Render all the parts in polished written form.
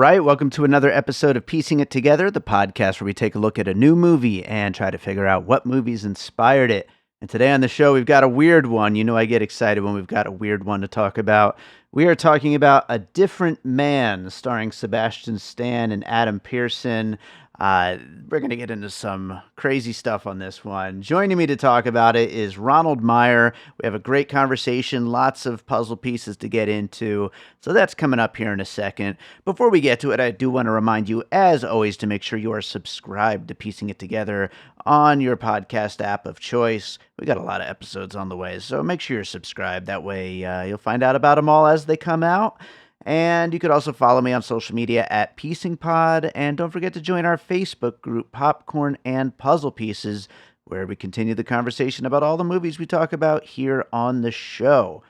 right, welcome to another episode of Piecing It Together, the podcast where we take a look at a new movie and try to figure out what movies inspired it. And today on the show, we've got a weird one. You know, I get excited when we've got a weird one to talk about. We are talking about A Different Man, starring Sebastian Stan and Adam Pearson. We're going to get into some crazy stuff on this one. Joining me to talk about it is Ronald Meyer. We have a great conversation, lots of puzzle pieces to get into. So that's coming up here in a second. Before we get to it, I do want to remind you, as always, to make sure you are subscribed to Piecing It Together on your podcast app of choice. We got a lot of episodes on the way, so make sure you're subscribed. That way you'll find out about them all as they come out. And you could also follow me on social media at PiecingPod. And don't forget to join our Facebook group, Popcorn and Puzzle Pieces, where we continue the conversation about all the movies we talk about here on the show.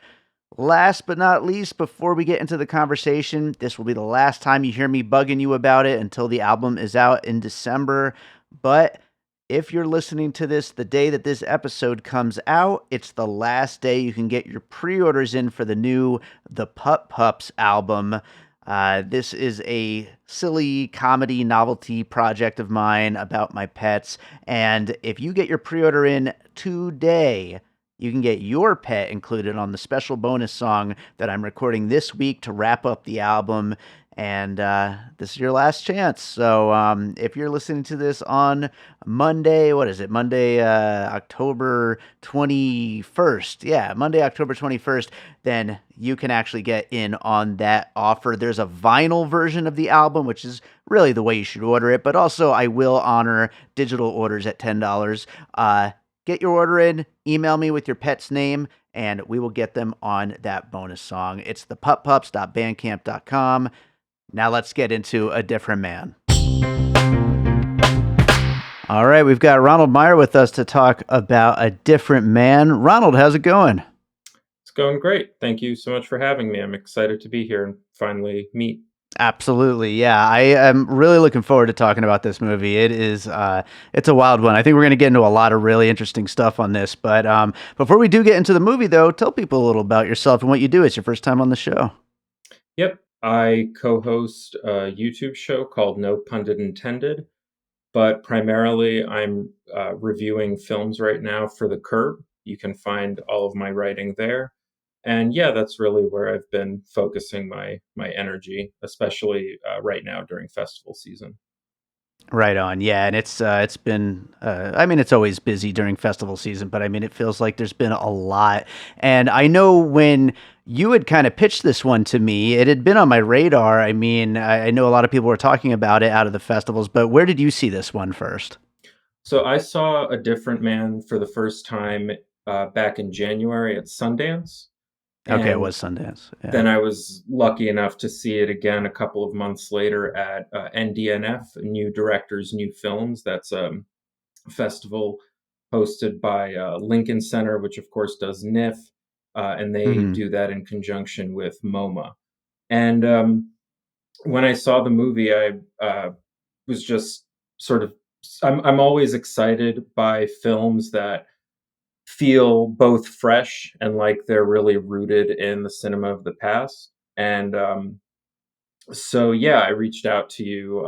Last but not least, before we get into the conversation, this will be the last time you hear me bugging you about it until the album is out in December. But if you're listening to this the day that this episode comes out, it's the last day you can get your pre-orders in for the new The Pup Pups album. This is a silly comedy novelty project of mine about my pets. And if you get your pre-order in today, you can get your pet included on the special bonus song that I'm recording this week to wrap up the album. And this is your last chance. So if you're listening to this on Monday, what is it? Monday, October 21st. Yeah, Monday, October 21st. Then you can actually get in on that offer. There's a vinyl version of the album, which is really the way you should order it. But also, I will honor digital orders at $10. Get your order in, email me with your pet's name, and we will get them on that bonus song. It's thepuppups.bandcamp.com. Now let's get into A Different Man. All right, we've got Ronald Meyer with us to talk about A Different Man. Ronald, how's it going? It's going great. Thank you so much for having me. I'm excited to be here and finally meet. Absolutely, yeah. I am really looking forward to talking about this movie. It's a wild one. I think we're going to get into a lot of really interesting stuff on this. But before we do get into the movie, though, tell people a little about yourself and what you do. It's your first time on the show. Yep. I co-host a YouTube show called No Pundit Intended, but primarily I'm reviewing films right now for The Curb. You can find all of my writing there. And yeah, that's really where I've been focusing my energy, especially right now during festival season. Right on. Yeah, and it's been I mean it's always busy during festival season, but I mean it feels like there's been a lot. And I know when you had kind of pitched this one to me, it had been on my radar. I mean, I know a lot of people were talking about it out of the festivals, but where did you see this one first? So I saw A Different Man for the first time back in January at Sundance. Okay, it And was Sundance. Yeah. then I was lucky enough to see it again a couple of months later at NDNF, New Directors, New Films. That's a festival hosted by Lincoln Center, which of course does NIF, and they Hmm. do that in conjunction with MoMA. And when I saw the movie, I was just sort of, I'm always excited by films that feel both fresh and like they're really rooted in the cinema of the past. And so, yeah, I reached out to you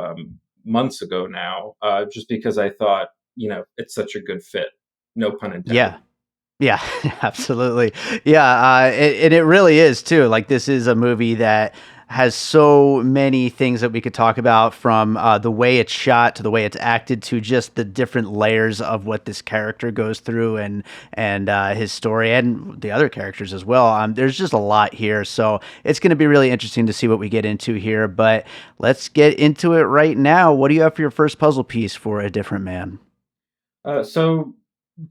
months ago now, just because I thought, it's such a good fit. No pun intended. Yeah. Yeah, absolutely. Yeah, and it really is too. Like this is a movie that has so many things that we could talk about, from the way it's shot to the way it's acted to just the different layers of what this character goes through, and his story and the other characters as well. There's just a lot here, so it's going to be really interesting to see what we get into here. But let's get into it right now. What do you have for your first puzzle piece for A Different Man? So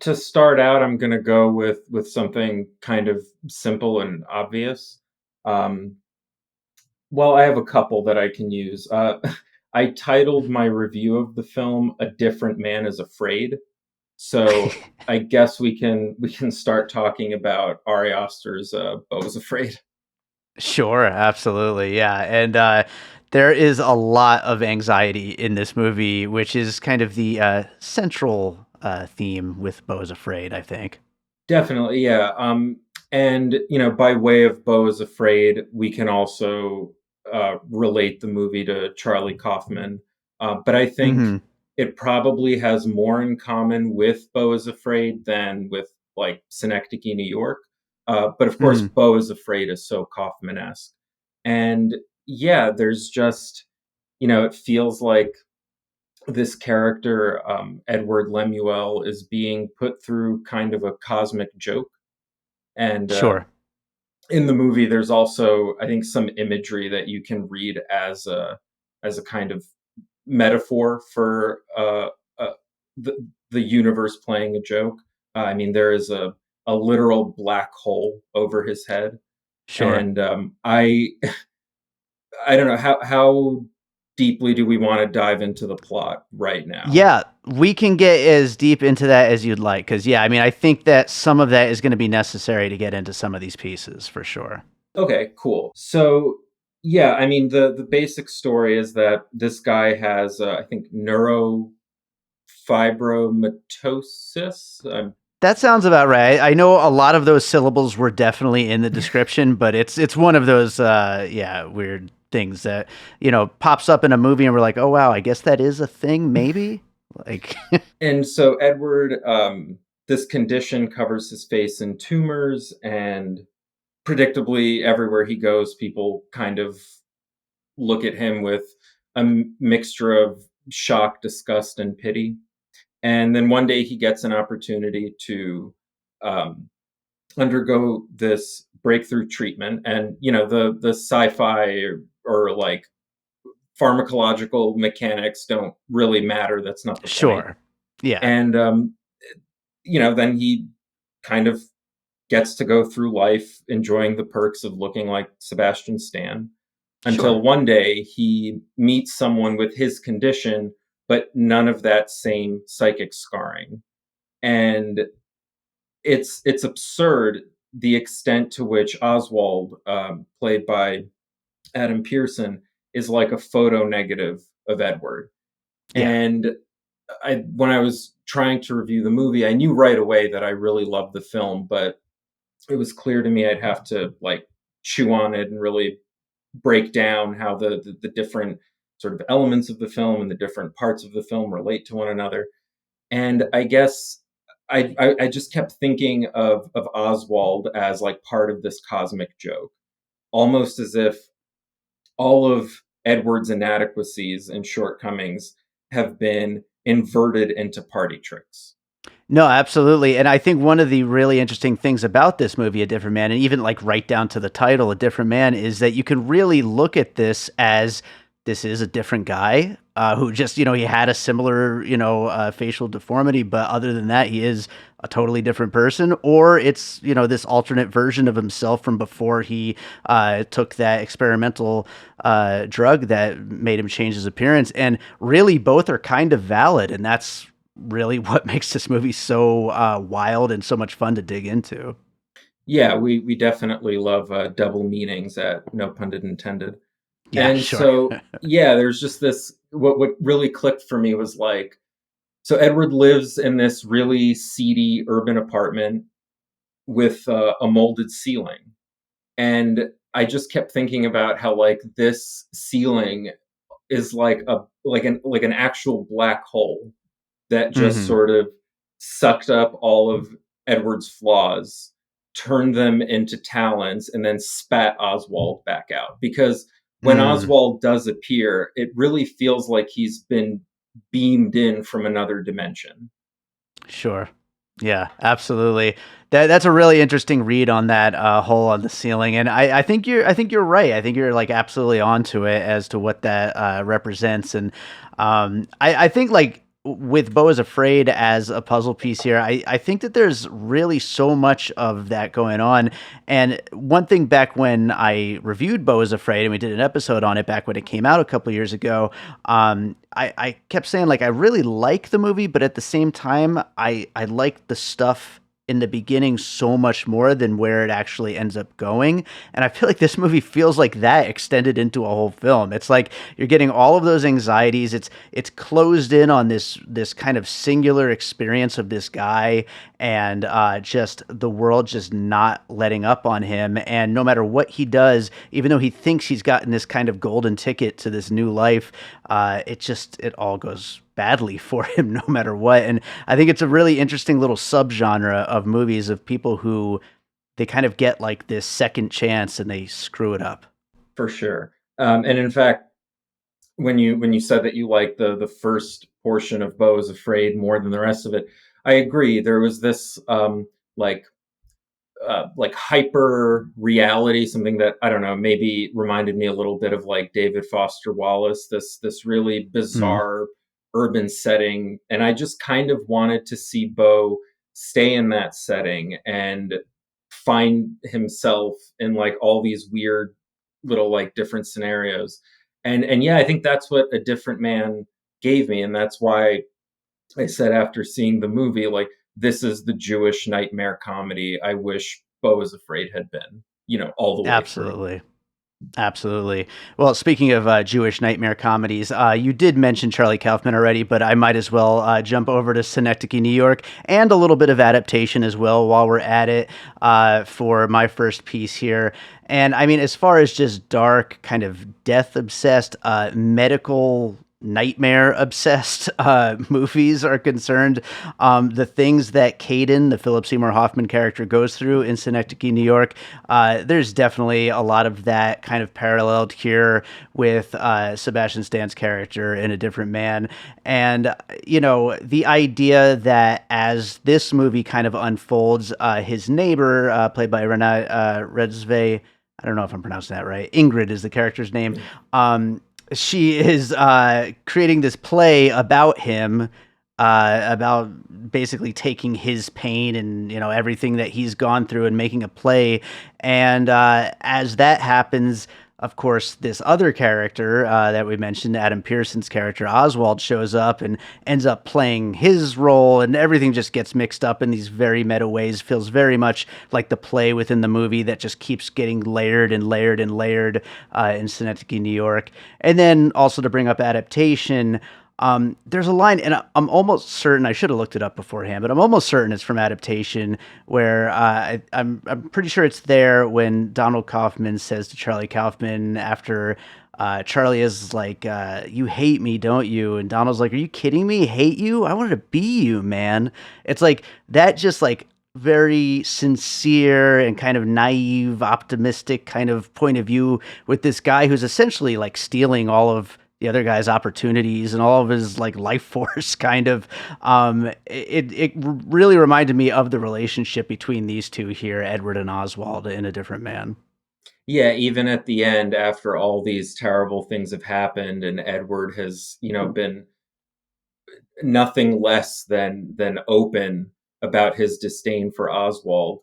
to start out, I'm going to go with something kind of simple and obvious. Um, well, I have a couple that I can use. I titled my review of the film "A Different Man Is Afraid," so I guess we can start talking about Ari Aster's "Beau Is Afraid." Sure, absolutely. Yeah. And there is a lot of anxiety in this movie, which is kind of the central theme with Beau Is Afraid, I think. Definitely, yeah. And by way of Beau Is Afraid, we can also relate the movie to Charlie Kaufman, but I think Hmm. it probably has more in common with Beau Is Afraid than with like Synecdoche, New York. But of course, Hmm. Beau Is Afraid is so Kaufman-esque, and yeah, there's just it feels like this character, Edward Lemuel, is being put through kind of a cosmic joke. And Sure. in the movie, there's also, I think, some imagery that you can read as a kind of metaphor for uh, the universe playing a joke. I mean, there is a literal black hole over his head, Sure. and I don't know how deeply do we want to dive into the plot right now. Yeah, we can get as deep into that as you'd like. Because, yeah, I mean, I think that some of that is going to be necessary to get into some of these pieces for sure. Okay, cool. So, yeah, I mean, the basic story is that this guy has, I think, neurofibromatosis. That sounds about right. I know a lot of those syllables were definitely in the description, but it's one of those yeah, weird things that, pops up in a movie and we're like, "Oh wow, I guess that is a thing maybe?" Like And so Edward, this condition covers his face in tumors, and predictably, everywhere he goes, people kind of look at him with a mixture of shock, disgust, and pity. And then one day he gets an opportunity to um, undergo this breakthrough treatment, and the sci-fi or like pharmacological mechanics don't really matter. That's not the point. sure. Yeah. And then he kind of gets to go through life enjoying the perks of looking like Sebastian Stan, until Sure. one day he meets someone with his condition, but none of that same psychic scarring. And it's absurd the extent to which Oswald, played by Adam Pearson, is like a photo negative of Edward. Yeah. And when I was trying to review the movie, I knew right away that I really loved the film, but it was clear to me I'd have to like chew on it and really break down how the different sort of elements of the film and the different parts of the film relate to one another. And I guess I just kept thinking of Oswald as like part of this cosmic joke, almost as if all of Edward's inadequacies and shortcomings have been inverted into party tricks. No, absolutely. And I think one of the really interesting things about this movie, A Different Man, and even like right down to the title, A Different Man, is that you can really look at this as this is a different guy who just, he had a similar, facial deformity, but other than that, he is a totally different person. Or it's, this alternate version of himself from before he took that experimental drug that made him change his appearance. And really, both are kind of valid. And that's really what makes this movie so wild and so much fun to dig into. Yeah, we definitely love double meanings at no pun intended. Yeah, And sure. so, yeah, there's just this. What really clicked for me was like, so Edward lives in this really seedy urban apartment with a molded ceiling, and I just kept thinking about how like this ceiling is like an actual black hole that just Hmm. sort of sucked up all of Edward's flaws, turned them into talents, and then spat Oswald back out. Because when Mm, Oswald does appear, it really feels like he's been beamed in from another dimension. sure. Yeah, absolutely. That's a really interesting read on that hole on the ceiling, and I think you're right. I think you're like absolutely onto it as to what that represents, and I think like with Beau Is Afraid as a puzzle piece here, I think that there's really so much of that going on. And one thing back when I reviewed Beau Is Afraid and we did an episode on it back when it came out a couple years ago, I kept saying like I really like the movie, but at the same time, I like the stuff in the beginning so much more than where it actually ends up going. And I feel like this movie feels like that extended into a whole film. It's like you're getting all of those anxieties. It's closed in on this kind of singular experience of this guy, and just the world just not letting up on him. And no matter what he does, even though he thinks he's gotten this kind of golden ticket to this new life, it all goes badly for him no matter what. And I think it's a really interesting little subgenre of movies of people who they kind of get like this second chance and they screw it up. For sure. And in fact, when you said that you like the first portion of Beau Is Afraid more than the rest of it, I agree. There was this like hyper reality, something that I don't know, maybe reminded me a little bit of like David Foster Wallace, this really Mm, bizarre urban setting. And I just kind of wanted to see Beau stay in that setting and find himself in like all these weird little like different scenarios. And yeah, I think that's what A Different Man gave me. And that's why I said after seeing the movie, like, this is the Jewish nightmare comedy I wish Beau Is Afraid had been, all the way through. absolutely. Absolutely. Well, speaking of Jewish nightmare comedies, you did mention Charlie Kaufman already, but I might as well jump over to Synecdoche, New York, and a little bit of adaptation as well while we're at it for my first piece here. And I mean, as far as just dark, kind of death obsessed, medical nightmare obsessed movies are concerned, the things that Caden, the Philip Seymour Hoffman character, goes through in Synecdoche, New York, there's definitely a lot of that kind of paralleled here with Sebastian Stan's character in A Different Man. And, the idea that as this movie kind of unfolds, his neighbor, played by Renate Reinsve, I don't know if I'm pronouncing that right. Ingrid is the character's name. Yeah. She is creating this play about him, about basically taking his pain and everything that he's gone through and making a play. And as that happens, of course, this other character that we mentioned, Adam Pearson's character Oswald, shows up and ends up playing his role, and everything just gets mixed up in these very meta ways. Feels very much like the play within the movie that just keeps getting layered and layered and layered in Synecdoche, New York. And then also to bring up adaptation, there's a line, and I'm almost certain I should have looked it up beforehand, but I'm almost certain it's from adaptation, where I'm pretty sure it's there when Donald Kaufman says to Charlie Kaufman after Charlie is like, "You hate me, don't you?" And Donald's like, "Are you kidding me? Hate you? I wanted to be you, man." It's like that, just like very sincere and kind of naive, optimistic kind of point of view with this guy who's essentially like stealing all of the other guy's opportunities and all of his like life force kind of. It really reminded me of the relationship between these two here, Edward and Oswald, in A Different Man. Yeah, even at the end, after all these terrible things have happened, and Edward has, been nothing less than open about his disdain for Oswald.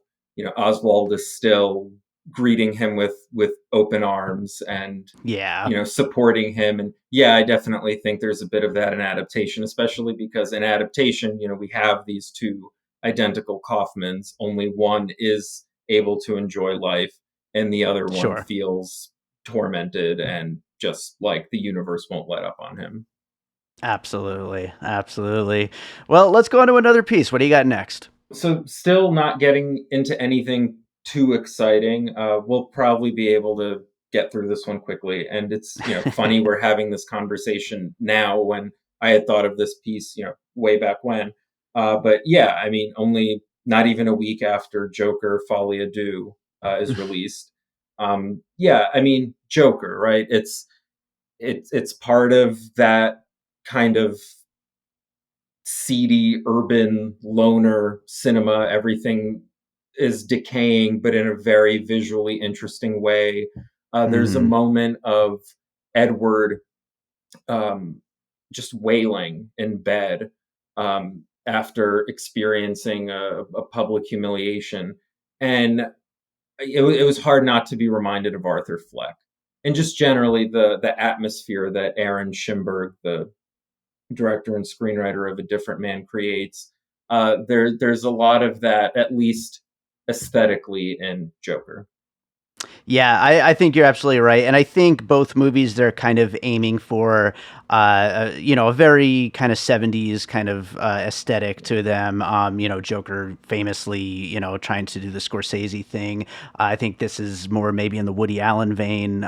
Oswald is still greeting him with open arms and Yeah, supporting him. And yeah, I definitely think there's a bit of that in adaptation, especially because in adaptation, we have these two identical Kaufmans. Only one is able to enjoy life, and the other one sure. feels tormented and just like the universe won't let up on him. Absolutely. Absolutely. Well, let's go on to another piece. What do you got next? So, still not getting into anything too exciting. We'll probably be able to get through this one quickly. And it's funny we're having this conversation now when I had thought of this piece way back when. But yeah, I mean, only not even a week after Joker Folie à Deux is released. Yeah, I mean, Joker, right? It's part of that kind of seedy urban loner cinema. Everything is decaying, but in a very visually interesting way. There's a Hmm. moment of Edward um, just wailing in bed after experiencing a public humiliation. And it was hard not to be reminded of Arthur Fleck. And just generally the atmosphere that Aaron Schimberg, the director and screenwriter of A Different Man, creates. there's a lot of that, at least aesthetically, in Joker. Yeah, I think you're absolutely right, and I think both movies they're kind of aiming for, a very kind of '70s kind of aesthetic to them. Joker famously, trying to do the Scorsese thing. I think this is more maybe in the Woody Allen vein,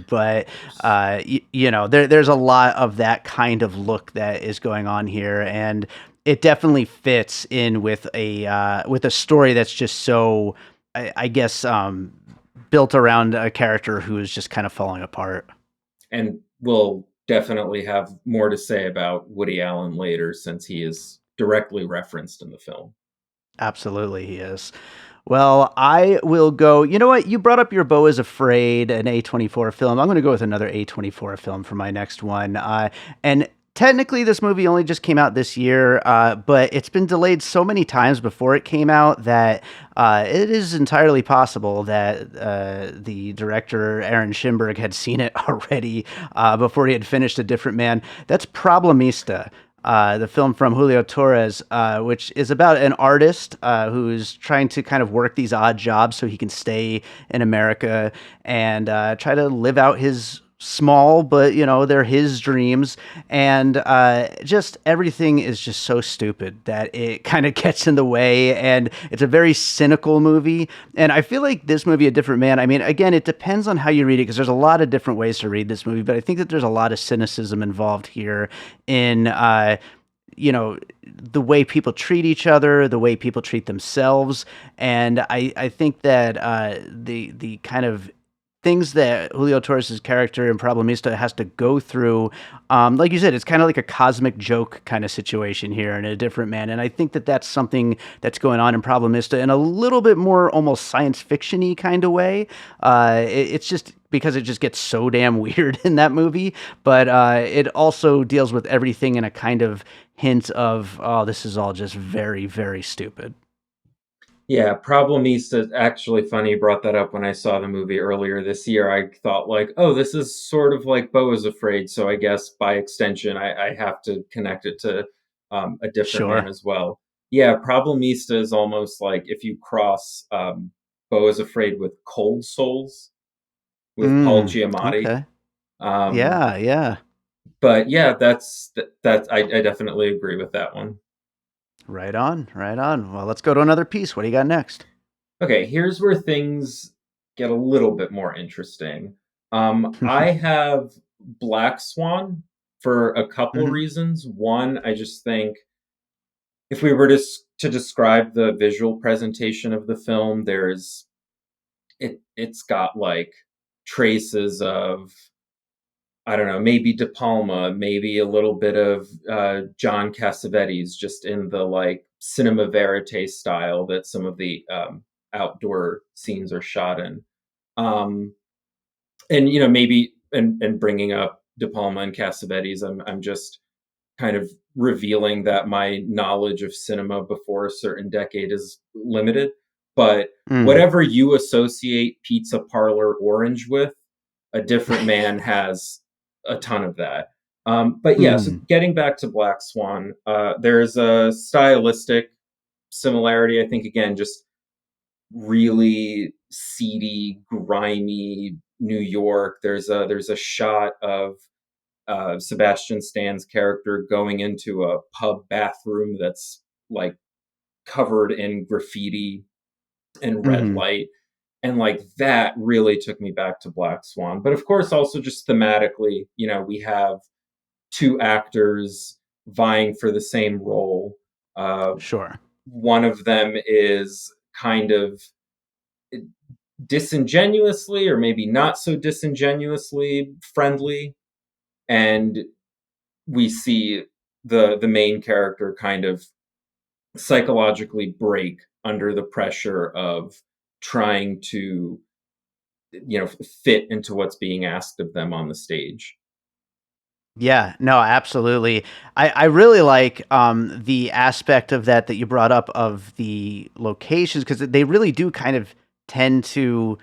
but there's a lot of that kind of look that is going on here, and it definitely fits in with a story that's just so, I guess. Built around a character who is just kind of falling apart. And we'll definitely have more to say about Woody Allen later, since he is directly referenced in the film. Absolutely, he is. Well, I will go. You know what? You brought up your Beau Is Afraid, an A24 film. I'm going to go with another A24 film for my next one. And technically, this movie only just came out this year, but it's been delayed so many times before it came out that it is entirely possible that the director, Aaron Schimberg, had seen it already before he had finished A Different Man. That's Problemista. The film from Julio Torres, which is about an artist who's trying to kind of work these odd jobs so he can stay in America and try to live out his small, but they're his dreams. And just everything is just so stupid that it kind of gets in the way. And it's a very cynical movie. And I feel like this movie, A Different Man, I mean, again, it depends on how you read it because there's a lot of different ways to read this movie. But I think that there's a lot of cynicism involved here in the way people treat each other, the way people treat themselves, and I think that the kind of things that Julio Torres' character in Problemista has to go through, like you said, it's kind of like a cosmic joke kind of situation here in A Different Man, and I think that that's something that's going on in Problemista in a little bit more almost science fiction-y kind of way. It's just because it just gets so damn weird in that movie, but it also deals with everything in a kind of hint of, oh, this is all just very, very stupid. Yeah, Problemista, actually funny you brought that up. When I saw the movie earlier this year, I thought like, oh, this is sort of like Beau Is Afraid, so I guess by extension I have to connect it to A Different Man Sure. as well. Yeah, Problemista is almost like if you cross Beau Is Afraid with Cold Souls with Paul Giamatti. Okay. Um, Yeah, yeah. but yeah, I definitely agree with that one. Right on, right on. Well, let's go to another piece. What do you got next? Okay, here's where things get a little bit more interesting. I have Black Swan for a couple Hmm. reasons. One, I just think if we were to describe the visual presentation of the film, it's got like traces of, I don't know, maybe De Palma, maybe a little bit of John Cassavetes, just in the like cinema verite style that some of the outdoor scenes are shot in. Um, and maybe, and bringing up De Palma and Cassavetes, I'm just kind of revealing that my knowledge of cinema before a certain decade is limited. But Mm. whatever you associate Pizza Parlor Orange with, A Different Man has a ton of that. But yeah, so Mm. getting back to Black Swan, there's a stylistic similarity. I think again, just really seedy, grimy New York. There's a shot of Sebastian Stan's character going into a pub bathroom that's like covered in graffiti and red Mm. light. And like that really took me back to Black Swan. But of course, also just thematically, we have two actors vying for the same role. Uh, Sure. one of them is kind of disingenuously, or maybe not so disingenuously, friendly, and we see the main character kind of psychologically break under the pressure of trying to fit into what's being asked of them on the stage. Yeah, no, absolutely. I really like the aspect of that you brought up of the locations because they really do kind of tend to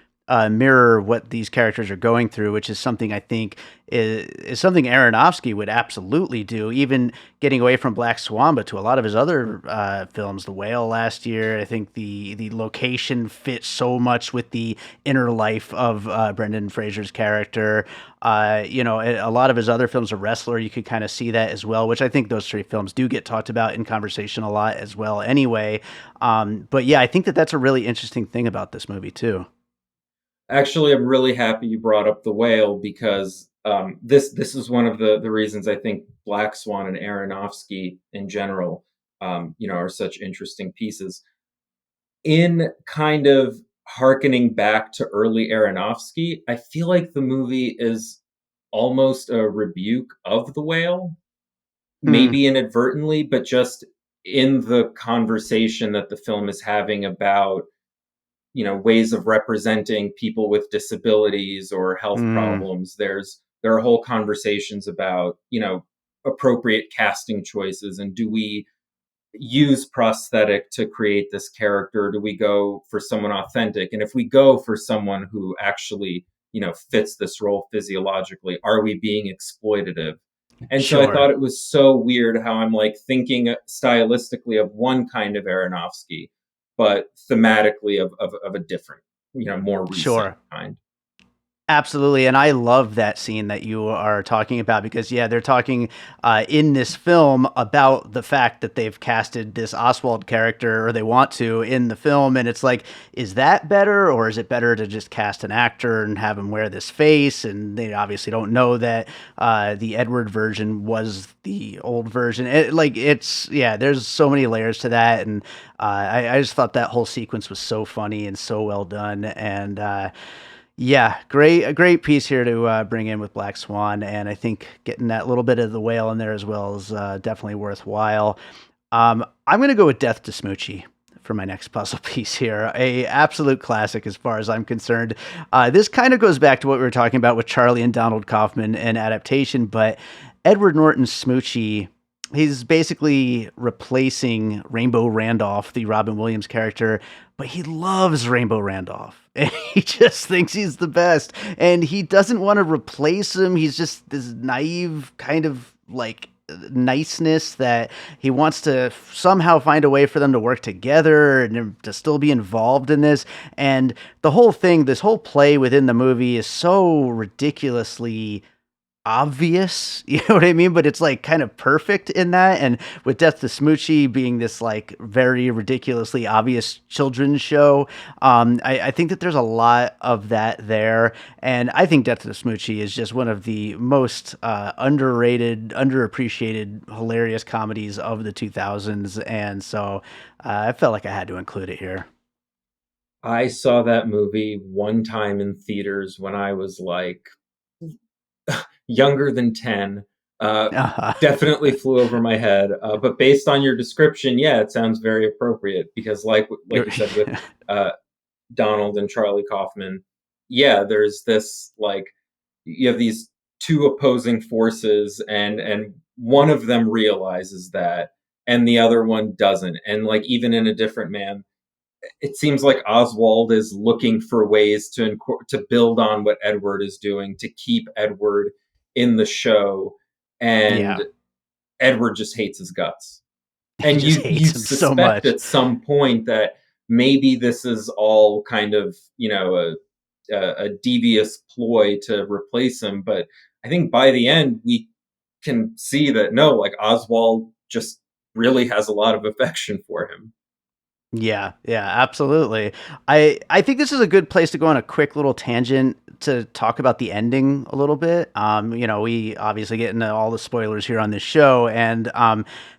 mirror what these characters are going through, which is something I think is something Aronofsky would absolutely do, even getting away from Black Swan, but to a lot of his other films, The Whale last year. I think the location fits so much with the inner life of Brendan Fraser's character. A lot of his other films, A Wrestler, you could kind of see that as well, which I think those three films do get talked about in conversation a lot as well anyway. But yeah, I think that that's a really interesting thing about this movie too. Actually, I'm really happy you brought up The Whale because this is one of the reasons I think Black Swan and Aronofsky in general, are such interesting pieces. In kind of harkening back to early Aronofsky, I feel like the movie is almost a rebuke of The Whale, Hmm. maybe inadvertently, but just in the conversation that the film is having about ways of representing people with disabilities or health Hmm. problems. There are whole conversations about appropriate casting choices, and do we use prosthetic to create this character? Do we go for someone authentic? And if we go for someone who actually fits this role physiologically, are we being exploitative? And so I Sure. thought it was so weird how I'm like thinking stylistically of one kind of Aronofsky, but thematically of a different, more recent Sure. kind. Absolutely, and I love that scene that you are talking about because yeah, they're talking in this film about the fact that they've casted this Oswald character, or they want to, in the film, and it's like, is that better, or is it better to just cast an actor and have him wear this face? And they obviously don't know that the Edward version was the old version. Yeah, there's so many layers to that, and I just thought that whole sequence was so funny and so well done, and yeah, a great piece here to bring in with Black Swan, and I think getting that little bit of the whale in there as well is definitely worthwhile. I'm going to go with Death to Smoochy for my next puzzle piece here. A absolute classic as far as I'm concerned. This kind of goes back to what we were talking about with Charlie and Donald Kaufman and adaptation, but Edward Norton's Smoochy, he's basically replacing Rainbow Randolph, the Robin Williams character, but he loves Rainbow Randolph. And he just thinks he's the best. And he doesn't want to replace him. He's just this naive kind of like niceness that he wants to somehow find a way for them to work together and to still be involved in this. And the whole thing, this whole play within the movie is so ridiculously obvious, you know what I mean? But it's like kind of perfect in that. And with Death to Smoochy being this like very ridiculously obvious children's show, I think that there's a lot of that there. And I think Death to Smoochy is just one of the most underrated, underappreciated, hilarious comedies of the 2000s. And so I felt like I had to include it here. I saw that movie one time in theaters when I was like younger than 10. Uh, Uh, Definitely flew over my head. But based on your description, yeah, it sounds very appropriate because, like you're, you said, with uh, Donald and Charlie Kaufman, yeah, there's this like you have these two opposing forces, and one of them realizes that, and the other one doesn't. And like even in A Different Man, it seems like Oswald is looking for ways to build on what Edward is doing to keep Edward in the show, and yeah, Edward just hates his guts. he And just you hates him so suspect much. at some point that maybe this is all kind of a devious ploy to replace him, but I think by the end we can see that no, like Oswald just really has a lot of affection for him. Yeah, yeah, absolutely. I think this is a good place to go on a quick little tangent to talk about the ending a little bit. We obviously get into all the spoilers here on this show, and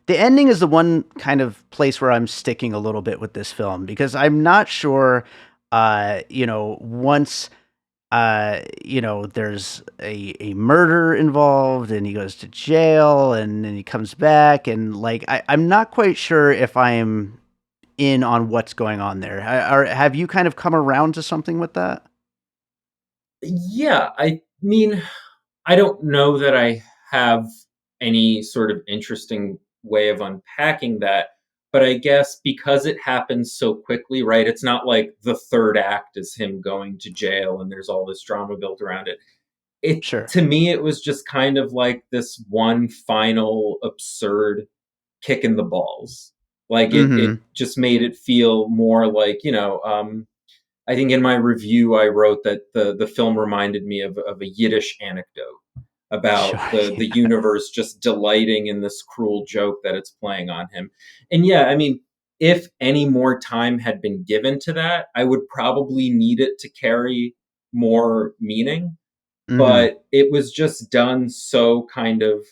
the ending is the one kind of place where I'm sticking a little bit with this film because I'm not sure. Once there's a murder involved and he goes to jail and then he comes back and like I'm not quite sure if I'm in on what's going on there. Have you kind of come around to something with that? Yeah, I mean, I don't know that I have any sort of interesting way of unpacking that. but I guess because it happens so quickly, right? It's not like the third act is him going to jail and there's all this drama built around it. It Sure. To me, it was just kind of like this one final absurd kick in the balls. Like it Mhm. just made it feel more like, I think in my review I wrote that the film reminded me of a Yiddish anecdote about Sure. the universe just delighting in this cruel joke that it's playing on him. And yeah, I mean, if any more time had been given to that, I would probably need it to carry more meaning. Mhm. But it was just done so kind of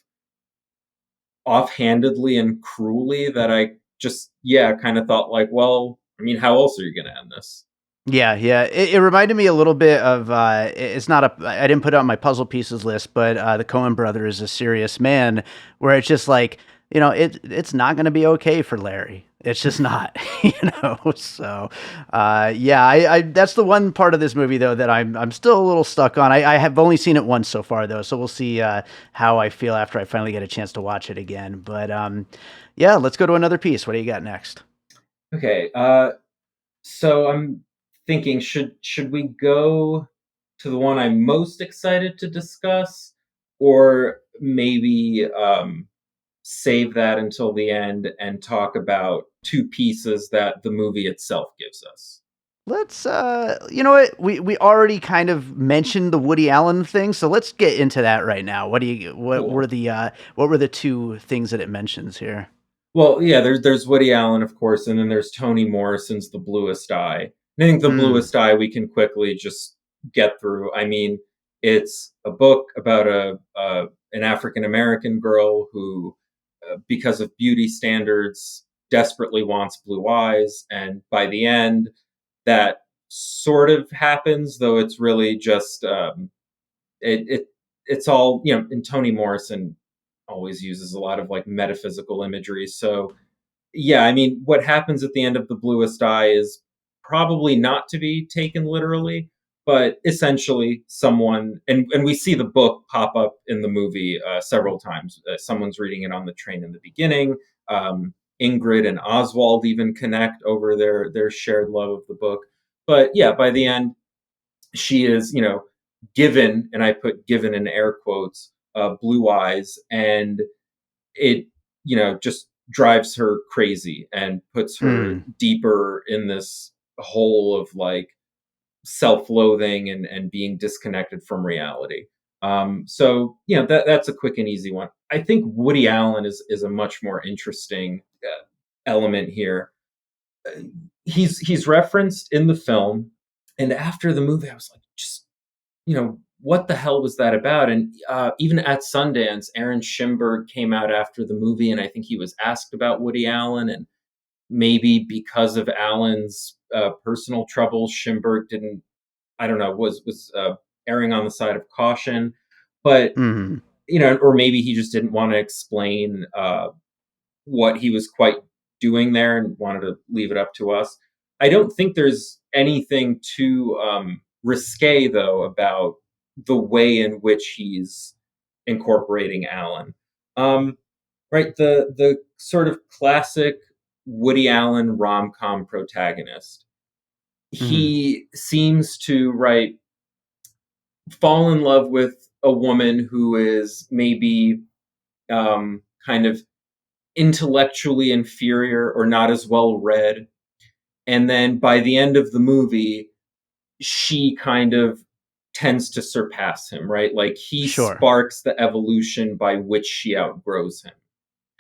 offhandedly and cruelly that I just, yeah, kind of thought like, well, I mean, how else are you going to end this? Yeah, yeah. It reminded me a little bit of it's not a I didn't put it on my puzzle pieces list, but the Coen brothers, A Serious Man, where it's just like, it's not going to be okay for Larry. It's just not, So, yeah, I that's the one part of this movie though that I'm still a little stuck on. I have only seen it once so far though, so we'll see how I feel after I finally get a chance to watch it again. But yeah, let's go to another piece. What do you got next? Okay, so I'm thinking, should we go to the one I'm most excited to discuss, or maybe save that until the end and talk about two pieces that the movie itself gives us? Let's you know what? We already kind of mentioned the Woody Allen thing, so let's get into that right now. Cool. What were the two things that it mentions here? Well, yeah, there's Woody Allen, of course, and then there's Toni Morrison's The Bluest Eye. And I think The Mm, Bluest Eye we can quickly just get through. I mean, it's a book about a an African American girl who, because of beauty standards, desperately wants blue eyes, and by the end, that sort of happens, though it's really just it it's all, and Toni Morrison always uses a lot of like metaphysical imagery. So yeah, I mean, what happens at the end of The Bluest Eye is probably not to be taken literally, but essentially someone, and we see the book pop up in the movie several times. Someone's reading it on the train in the beginning. Ingrid and Oswald even connect over their shared love of the book. But yeah, by the end, she is, given, and I put given in air quotes, blue eyes, and it, just drives her crazy and puts her mm, deeper in this hole of like self-loathing and being disconnected from reality. So that's a quick and easy one. I think Woody Allen is a much more interesting element here. Uh, he's referenced in the film, and after the movie, I was like, just, what the hell was that about? And even at Sundance, Aaron Schimberg came out after the movie, and I think he was asked about Woody Allen, and maybe because of Allen's personal troubles, Schimberg didn't, I don't know, was erring on the side of caution, but mm, or maybe he just didn't want to explain what he was quite doing there and wanted to leave it up to us. I don't think there's anything too risque though about the way in which he's incorporating Allen. Um, right, the sort of classic Woody Allen rom com protagonist. mm, He seems to fall in love with a woman who is maybe kind of intellectually inferior or not as well read. And then by the end of the movie, she kind of tends to surpass him, right? Like he sure. sparks the evolution by which she outgrows him.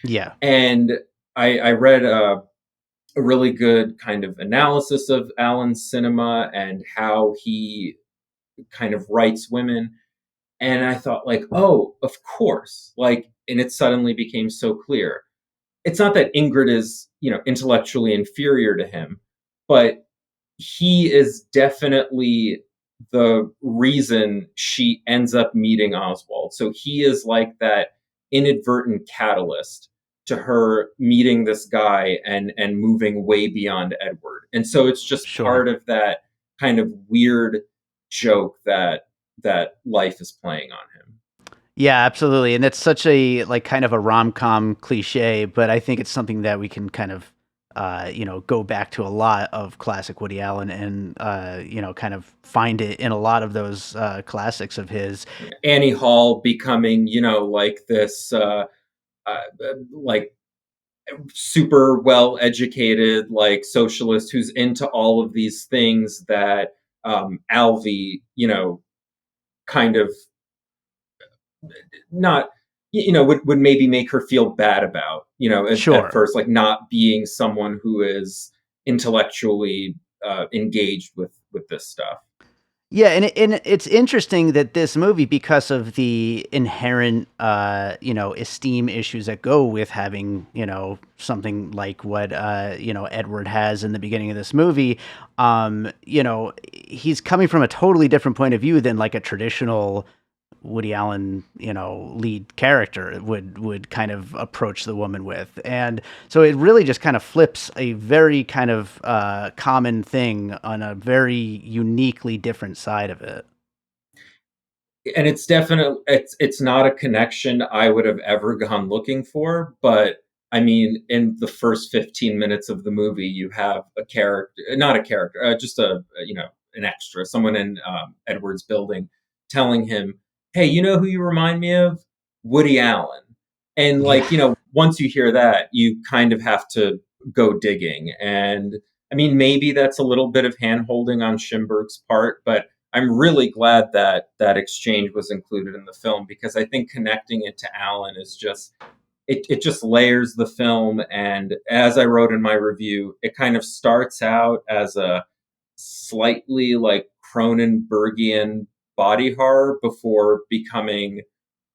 Yeah. And I read a really good kind of analysis of Alan's cinema and how he kind of writes women. And I thought, like, oh, of course. Like, and it suddenly became so clear. It's not that Ingrid is, intellectually inferior to him, but he is definitely the reason she ends up meeting Oswald. So he is like that inadvertent catalyst to her meeting this guy and moving way beyond Edward. And so it's just Sure. part of that kind of weird joke that life is playing on him. Yeah, absolutely. And it's such a like kind of a rom-com cliche, but I think it's something that we can kind of go back to a lot of classic Woody Allen and kind of find it in a lot of those classics of his. Annie Hall becoming, like this, uh, like super well educated, like socialist who's into all of these things that Alvy, kind of not, would maybe make her feel bad about, at Sure. first, like not being someone who is intellectually engaged with this stuff. Yeah, and it's interesting that this movie, because of the inherent, esteem issues that go with having, something like what, Edward has in the beginning of this movie, he's coming from a totally different point of view than like a traditional Woody Allen, lead character would kind of approach the woman with. And so it really just kind of flips a very kind of common thing on a very uniquely different side of it. And it's not a connection I would have ever gone looking for, but I mean, in the first 15 minutes of the movie, you have a character, not a character, just an extra, someone in Edward's building telling him, "Hey, you know who you remind me of? Woody Allen." And Yeah. like, once you hear that, you kind of have to go digging. And I mean, maybe that's a little bit of hand holding on Schimberg's part, but I'm really glad that that exchange was included in the film, because I think connecting it to Alan is just, it just layers the film. And as I wrote in my review, it kind of starts out as a slightly like Cronenbergian body horror before becoming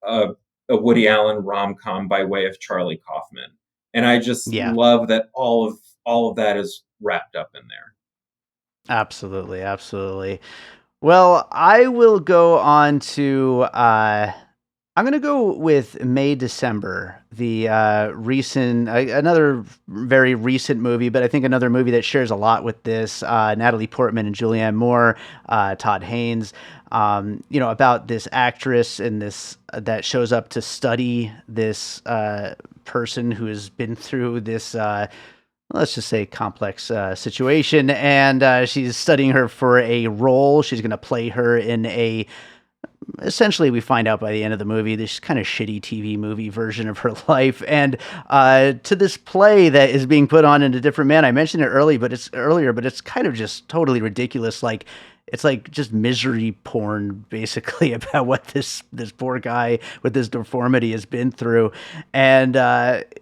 a, a Woody Allen rom com by way of Charlie Kaufman. And I just Yeah. love that all of that is wrapped up in there. Absolutely, absolutely. Well, I will go on to I'm gonna go with May December, the recent another very recent movie, but I think another movie that shares a lot with this. Natalie Portman and Julianne Moore, Todd Haynes. About this actress and this that shows up to study this person who has been through this. Let's just say complex situation, and she's studying her for a role. She's going to play her in a, essentially we find out by the end of the movie, this kind of shitty TV movie version of her life, and to this play that is being put on in a different man. I mentioned it earlier, but it's kind of just totally ridiculous. Like, it's like just misery porn basically about what this poor guy with this deformity has been through. And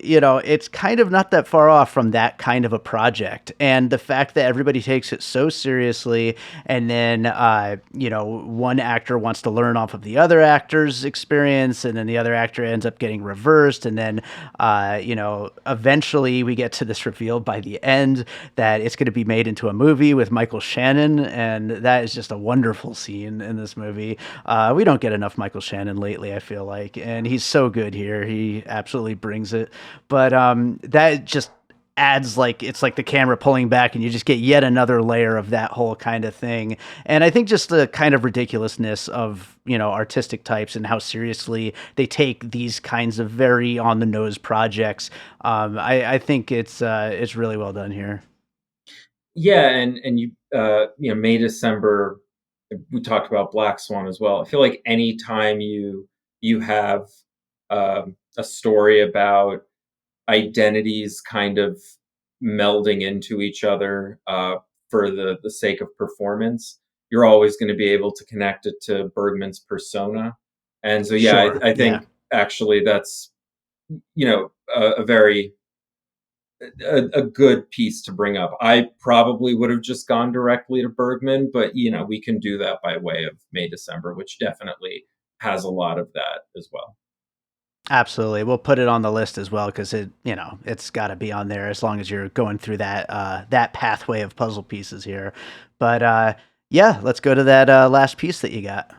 it's kind of not that far off from that kind of a project. And the fact that everybody takes it so seriously, and then one actor wants to learn off of the other actor's experience, and then the other actor ends up getting reversed, and then eventually we get to this reveal by the end that it's going to be made into a movie with Michael Shannon, and that is just a wonderful scene in this movie. We don't get enough Michael Shannon lately, I feel like, and he's so good here. He absolutely brings it. But that just adds, like, it's like the camera pulling back and you just get yet another layer of that whole kind of thing. And I think just the kind of ridiculousness of artistic types and how seriously they take these kinds of very on the nose projects. I think it's really well done here. Yeah, and May December. We talked about Black Swan as well. I feel like anytime you have a story about identities kind of melding into each other for the sake of performance, you're always going to be able to connect it to Bergman's persona. And so, yeah, Sure. I Yeah. think actually that's a very a good piece to bring up. I probably would have just gone directly to Bergman, but we can do that by way of May December, which definitely has a lot of that as well. Absolutely. We'll put it on the list as well because it's got to be on there as long as you're going through that pathway of puzzle pieces here. But yeah, let's go to that last piece that you got.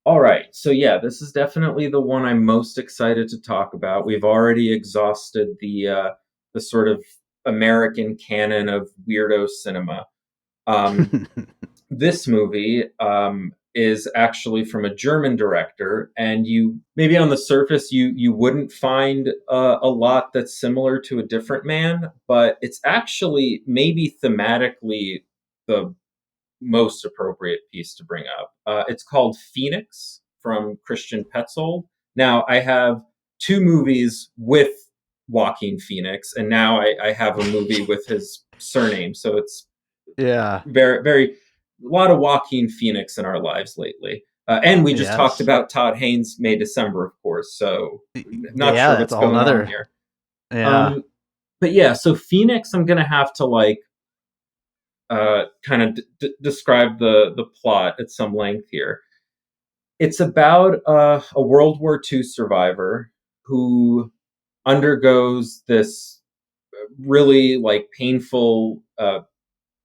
All right. So yeah, this is definitely the one I'm most excited to talk about. We've already exhausted the sort of American canon of weirdo cinema. Um, this movie is actually from a German director, and you maybe on the surface you wouldn't find a lot that's similar to A Different Man, but it's actually maybe thematically the most appropriate piece to bring up. It's called Phoenix from Christian Petzold. Now, I have two movies with Joaquin Phoenix, and now I have a movie with his surname. So it's Yeah. very, very, a lot of Joaquin Phoenix in our lives lately. And we just talked Yes. about Todd Haynes' May December, of course. So not Yeah, sure that's what's a whole going on nother. here. Yeah. But yeah, so Phoenix, I'm gonna have to like kind of describe the plot at some length here. It's about a World War II survivor who undergoes this really like painful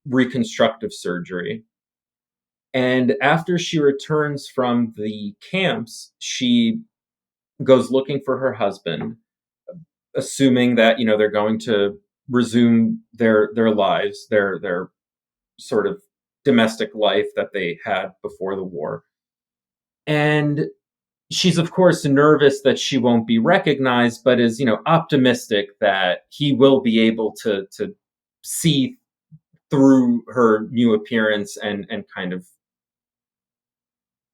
reconstructive surgery. And after she returns from the camps, she goes looking for her husband, assuming that they're going to resume their lives, their sort of domestic life that they had before the war. And she's of course nervous that she won't be recognized, but is optimistic that he will be able to see through her new appearance and kind of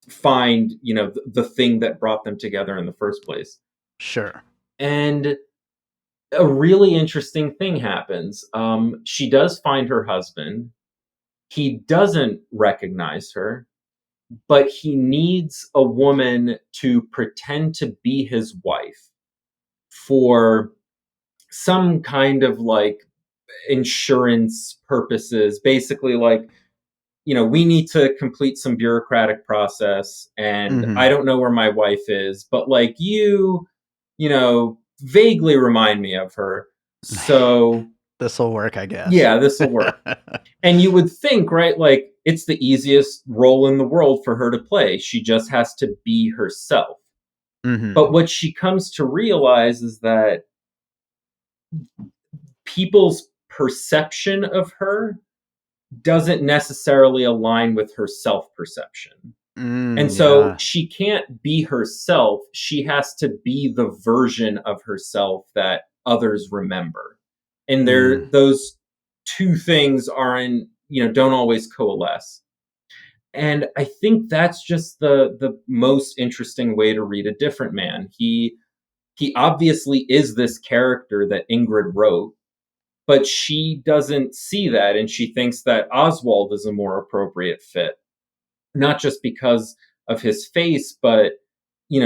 find the thing that brought them together in the first place. Sure. And a really interesting thing happens. She does find her husband. He doesn't recognize her, but he needs a woman to pretend to be his wife for some kind of like insurance purposes. Basically, like, we need to complete some bureaucratic process, and I Mm-hmm. don't know where my wife is, but like vaguely remind me of her. So This will work, I guess. yeah, this will work. And you would think, right, like it's the easiest role in the world for her to play. She just has to be herself. Mm-hmm. But what she comes to realize is that people's perception of her doesn't necessarily align with her self perception. And so Yeah. she can't be herself. She has to be the version of herself that others remember. And Mm. those two things don't always coalesce. And I think that's just the most interesting way to read A Different Man. He obviously is this character that Ingrid wrote, but she doesn't see that, and she thinks that Oswald is a more appropriate fit, not just because of his face, but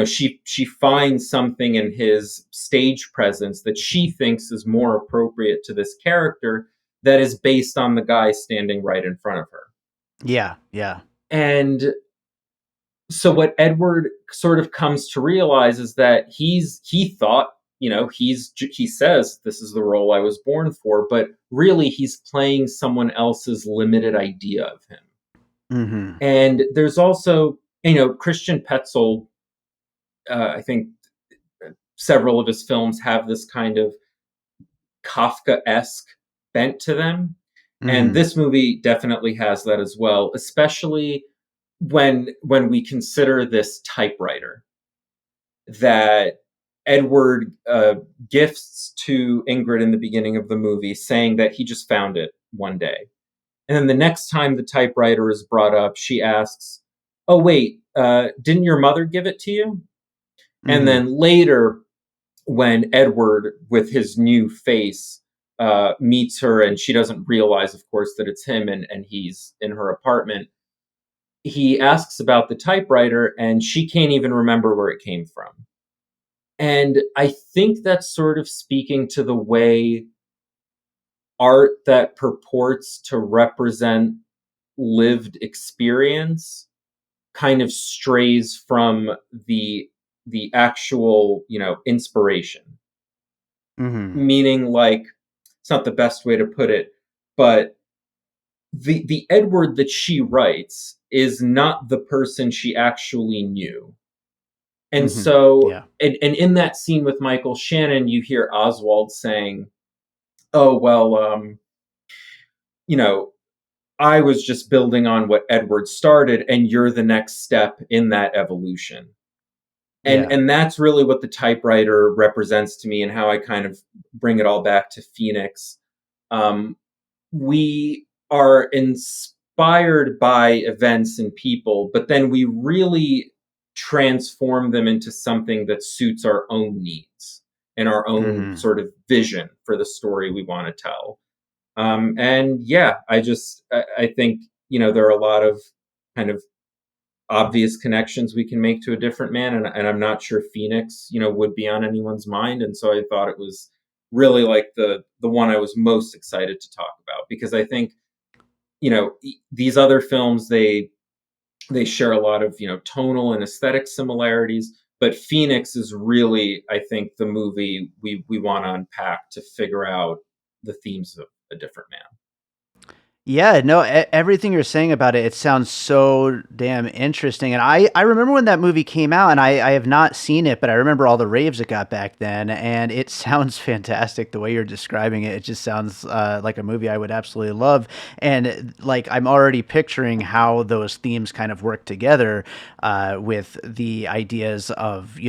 she finds something in his stage presence that she thinks is more appropriate to this character that is based on the guy standing right in front of her. Yeah. Yeah. And so what Edward sort of comes to realize is that he thought, he says this is the role I was born for, but really he's playing someone else's limited idea of him. Mm-hmm. And there's also, Christian Petzold, I think several of his films have this kind of Kafka-esque bent to them. And Mm-hmm. this movie definitely has that as well, especially when we consider this typewriter that Edward gifts to Ingrid in the beginning of the movie, saying that he just found it one day. And then the next time the typewriter is brought up, she asks, "Oh, wait, didn't your mother give it to you?" And Mm-hmm. then later, when Edward, with his new face, meets her, and she doesn't realize, of course, that it's him, and he's in her apartment, he asks about the typewriter, and she can't even remember where it came from. And I think that's sort of speaking to the way art that purports to represent lived experience kind of strays from the actual, inspiration. Mm-hmm. Meaning, like, it's not the best way to put it, but the Edward that she writes is not the person she actually knew. And Mm-hmm. so, Yeah. and in that scene with Michael Shannon, you hear Oswald saying, "Oh well, you know, I was just building on what Edward started, and you're the next step in that evolution. Yeah. And that's really what the typewriter represents to me, and how I kind of bring it all back to Phoenix. Um, we are inspired by events and people, but then we really transform them into something that suits our own needs and our own Hmm. sort of vision for the story we want to tell. And yeah, I think, there are a lot of kind of obvious connections we can make to A Different Man, and I'm not sure Phoenix, would be on anyone's mind. And so I thought it was really like the one I was most excited to talk about, because I think, these other films, they share a lot of, tonal and aesthetic similarities, but Phoenix is really, I think, the movie we want to unpack to figure out the themes of A Different Man. Yeah, no, everything you're saying about it, it sounds so damn interesting. And I remember when that movie came out, and I have not seen it, but I remember all the raves it got back then, and it sounds fantastic the way you're describing it. It just sounds like a movie I would absolutely love. And like, I'm already picturing how those themes kind of work together with the ideas of,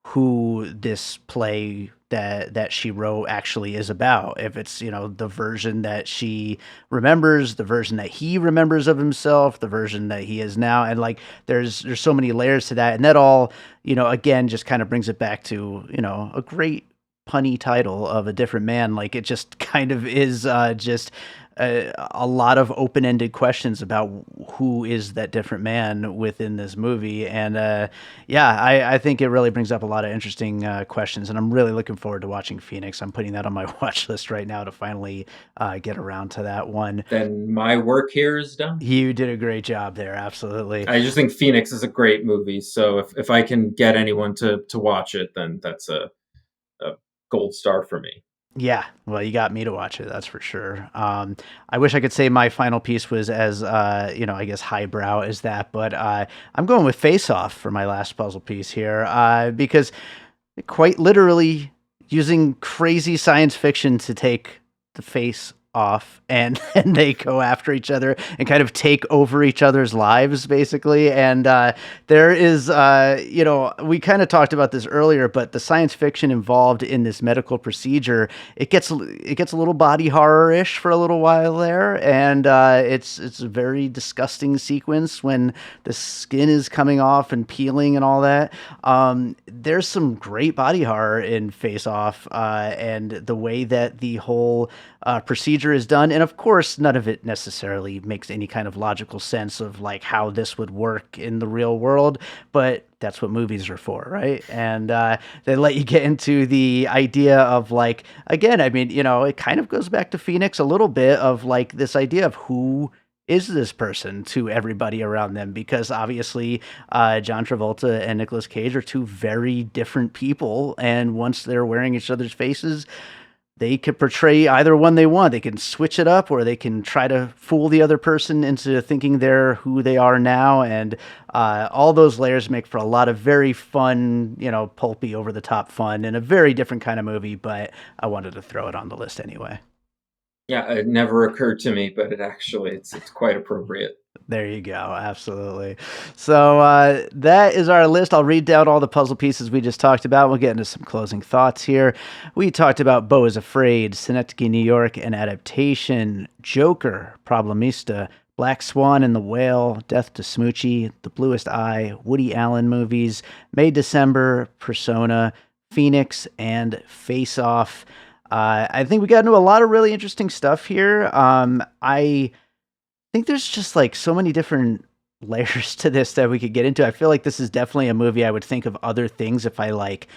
who this play that she wrote actually is about. If it's, the version that she remembers, the version that he remembers of himself, the version that he is now, and like there's so many layers to that, and that all, again, just kind of brings it back to, a great punny title of A Different Man. Like, it just kind of is just a lot of open-ended questions about who is that different man within this movie. And yeah, I think it really brings up a lot of interesting questions, and I'm really looking forward to watching Phoenix. I'm putting that on my watch list right now to finally get around to that one. Then my work here is done. You did a great job there, absolutely. I just think Phoenix is a great movie. So if I can get anyone to watch it, then that's a gold star for me. Yeah, well, you got me to watch it, that's for sure. I wish I could say my final piece was as, I guess highbrow as that, but I'm going with Face Off for my last puzzle piece here, because quite literally using crazy science fiction to take the face off, and then they go after each other and kind of take over each other's lives, basically. And there is, we kind of talked about this earlier, but the science fiction involved in this medical procedure, it gets a little body horror-ish for a little while there, and it's a very disgusting sequence when the skin is coming off and peeling and all that. There's some great body horror in Face Off, and the way that the whole procedure is done. And of course, none of it necessarily makes any kind of logical sense of like how this would work in the real world, but that's what movies are for, right? And they let you get into the idea of like, again, I mean, it kind of goes back to Phoenix a little bit of like this idea of who is this person to everybody around them, because obviously John Travolta and Nicolas Cage are two very different people, and once they're wearing each other's faces, they could portray either one they want. They can switch it up, or they can try to fool the other person into thinking they're who they are now. And all those layers make for a lot of very fun, pulpy, over the top fun, and a very different kind of movie. But I wanted to throw it on the list anyway. Yeah, it never occurred to me, but it's quite appropriate. There you go. Absolutely. So that is our list. I'll read down all the puzzle pieces we just talked about. We'll get into some closing thoughts here. We talked about Beau Is Afraid, Synecdoche, New York, an adaptation, Joker, Problemista, Black Swan and the Whale, Death to Smoochy, The Bluest Eye, Woody Allen movies, May December, Persona, Phoenix, and Face Off. I think we got into a lot of really interesting stuff here. I think there's just like so many different layers to this that we could get into. I feel like this is definitely a movie I would think of other things if I like,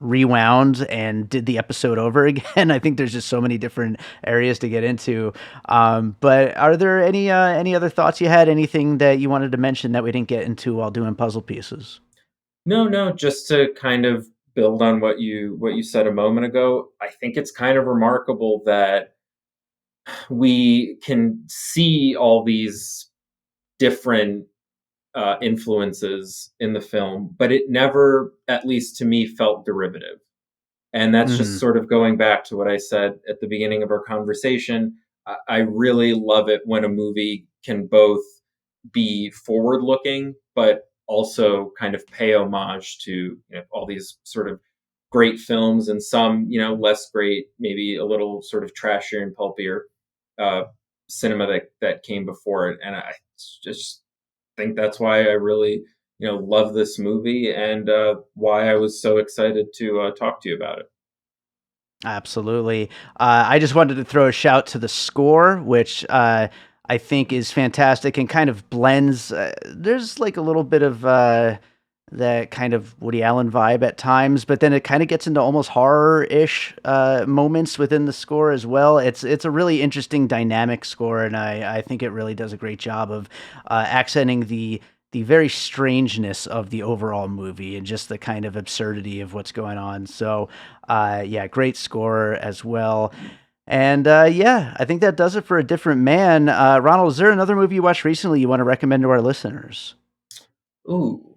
rewound and did the episode over again. I think there's just so many different areas to get into. But are there any other thoughts you had? Anything that you wanted to mention that we didn't get into while doing puzzle pieces? No, just to kind of build on what you said a moment ago. I think it's kind of remarkable that we can see all these different influences in the film, but it never, at least to me, felt derivative. And that's just Hmm. sort of going back to what I said at the beginning of our conversation. I really love it when a movie can both be forward looking, but also kind of pay homage to, all these sort of great films, and some, less great, maybe a little sort of trashier and pulpier uh, cinema that came before it. And I just think that's why I really, love this movie, and why I was so excited to talk to you about it. Absolutely. I just wanted to throw a shout to the score, which I think is fantastic and kind of blends. There's like a little bit of that kind of Woody Allen vibe at times, but then it kind of gets into almost horror-ish moments within the score as well. It's a really interesting dynamic score, and I think it really does a great job of accenting the very strangeness of the overall movie and just the kind of absurdity of what's going on. So, yeah, great score as well. And yeah, I think that does it for A Different Man. Ronald, is there another movie you watched recently you want to recommend to our listeners? Ooh,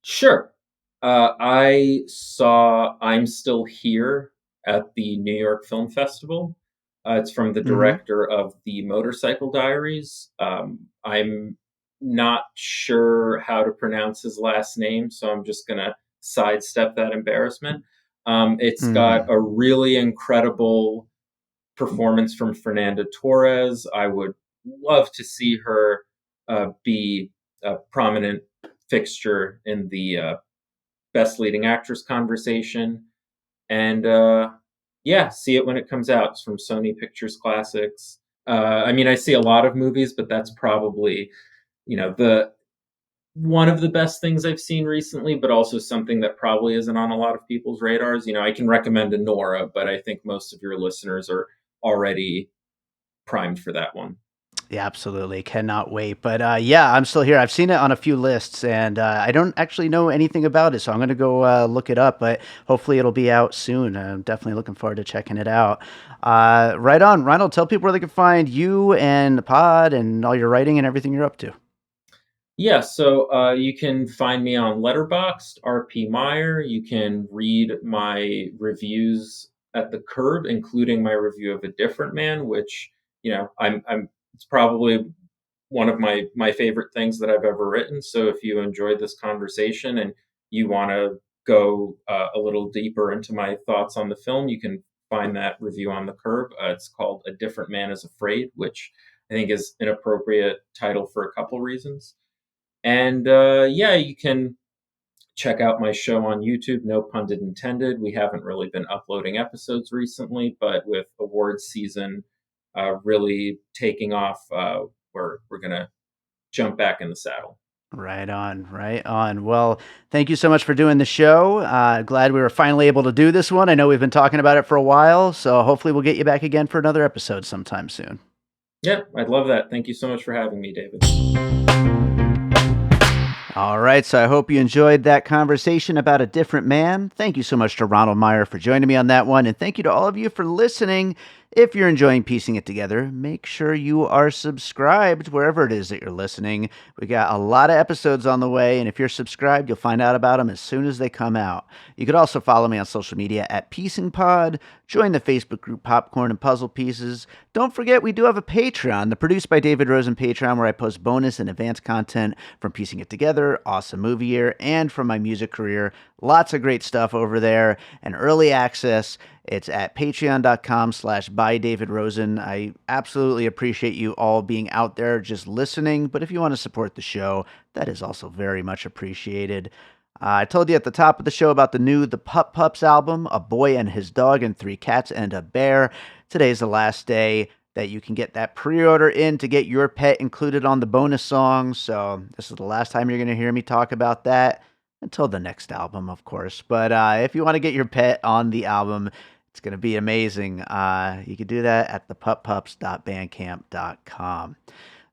sure. I saw I'm Still Here at the New York Film Festival. It's from the Hmm. director of The Motorcycle Diaries. I'm not sure how to pronounce his last name, so I'm just going to sidestep that embarrassment. It's got Hmm. a really incredible performance from Fernanda Torres. I would love to see her be a prominent fixture in the Best Leading Actress conversation. And yeah, see it when it comes out. It's from Sony Pictures Classics. I mean, I see a lot of movies, but that's probably, the one of the best things I've seen recently, but also something that probably isn't on a lot of people's radars. I can recommend Nora, but I think most of your listeners are already primed for that one. Yeah, absolutely. Cannot wait. But yeah, I'm still here. I've seen it on a few lists, and I don't actually know anything about it, so I'm going to go look it up. But hopefully, it'll be out soon. I'm definitely looking forward to checking it out. Right on, Ronald. Tell people where they can find you and the pod and all your writing and everything you're up to. Yeah, so you can find me on Letterboxd, RP Meyer. You can read my reviews at the Curb, including my review of A Different Man, which I'm. It's probably one of my favorite things that I've ever written. So if you enjoyed this conversation and you want to go a little deeper into my thoughts on the film, you can find that review on the Curb. It's called A Different Man Is Afraid, which I think is an appropriate title for a couple reasons. And yeah, you can check out my show on YouTube, no pun intended. We haven't really been uploading episodes recently, but with awards season really taking off, we're gonna jump back in the saddle. Right on, right on. Well, thank you so much for doing the show. Glad we were finally able to do this one. I know we've been talking about it for a while, so hopefully we'll get you back again for another episode sometime soon. Yeah, I'd love that. Thank you so much for having me, David. All right, so I hope you enjoyed that conversation about A Different Man. Thank you so much to Ronald Meyer for joining me on that one, and thank you to all of you for listening. If you're enjoying piecing it together, make sure you are subscribed wherever it is that you're listening. We got a lot of episodes on the way, and if you're subscribed, you'll find out about them as soon as they come out. You could also follow me on social media at PiecingPod, join the Facebook group Popcorn and Puzzle Pieces. Don't forget, we do have a Patreon, the Produced by David Rosen Patreon, where I post bonus and advanced content from Piecing It Together, Awesome Movie Year, and from my music career. Lots of great stuff over there, and early access. It's at patreon.com/bydavidrosen. I absolutely appreciate you all being out there just listening, but if you want to support the show, that is also very much appreciated. I told you at the top of the show about the Pup Pups album, A Boy and His Dog and Three Cats and a Bear. Today's the last day that you can get that pre-order in to get your pet included on the bonus song. So this is the last time you're going to hear me talk about that until the next album, of course. But if you want to get your pet on the album, it's going to be amazing. You can do that at thepuppups.bandcamp.com.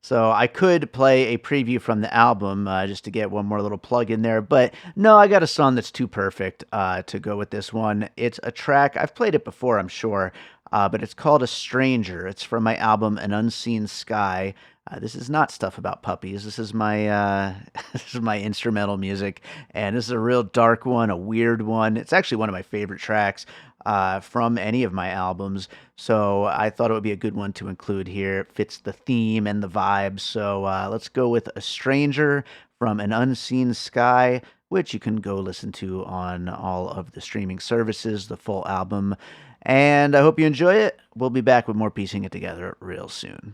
So I could play a preview from the album just to get one more little plug in there, but no, I got a song that's too perfect to go with this one. It's a track, I've played it before, I'm sure, but it's called A Stranger. It's from my album An Unseen Sky. This is not stuff about puppies. This is my this is my instrumental music, and this is a real dark one, a weird one. It's actually one of my favorite tracks. from any of my albums. So I thought it would be a good one to include here. It fits the theme and the vibe. So let's go with A Stranger from An Unseen Sky, which you can go listen to on all of the streaming services, the full album. And I hope you enjoy it. We'll be back with more Piecing It Together real soon.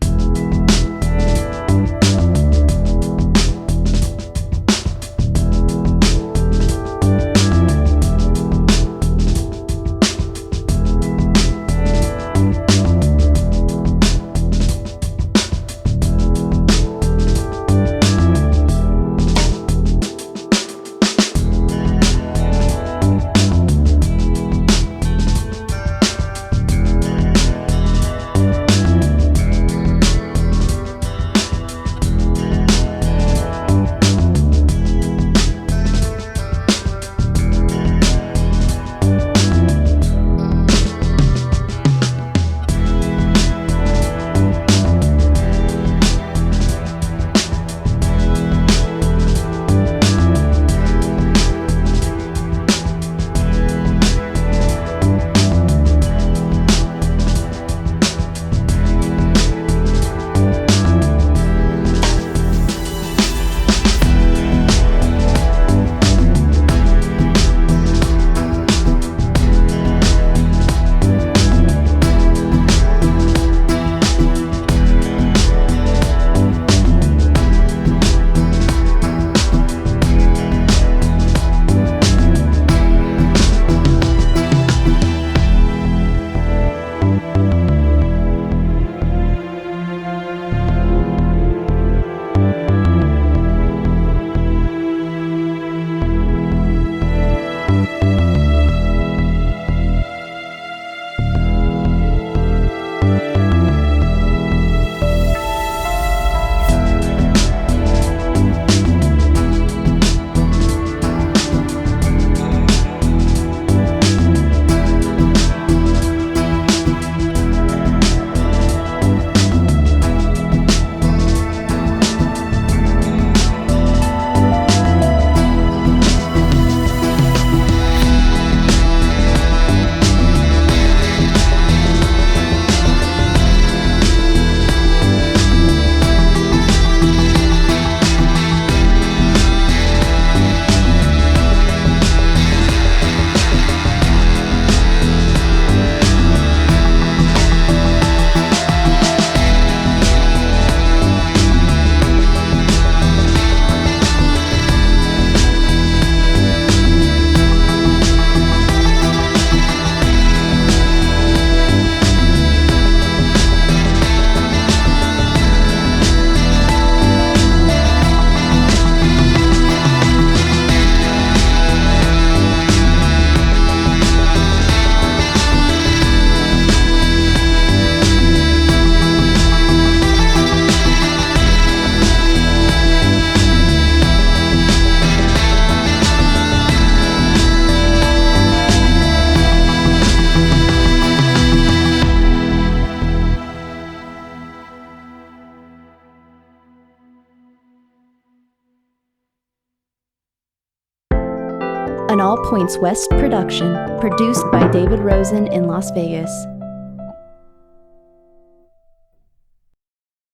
An All Points West production, produced by David Rosen in Las Vegas.